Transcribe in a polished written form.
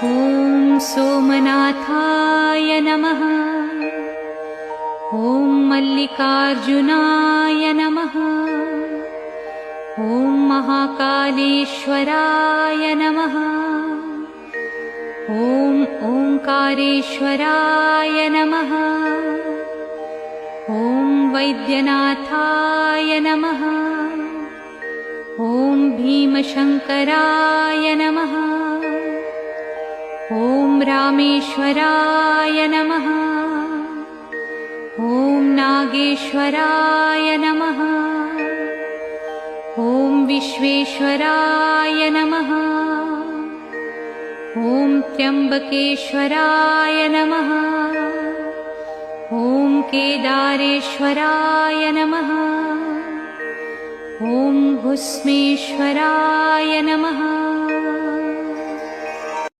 ॐ सोमनाथाय नमः। ॐ मल्लिकार्जुनाय नमः। ॐ महाकालेश्वराय नमः। ॐ ओंकारेश्वराय नमः। ॐ वैद्यनाथाय नमः। ॐ भीमशंकराय नमः। ॐ रामेश्वराय नमः। ॐ नागेश्वराय नमः। ॐ विश्वेश्वराय नमः। ॐ त्र्यंबकेश्वराय नमः। ॐ केदारेश्वराय नमः। ॐ भुस्मेश्वराय नमः।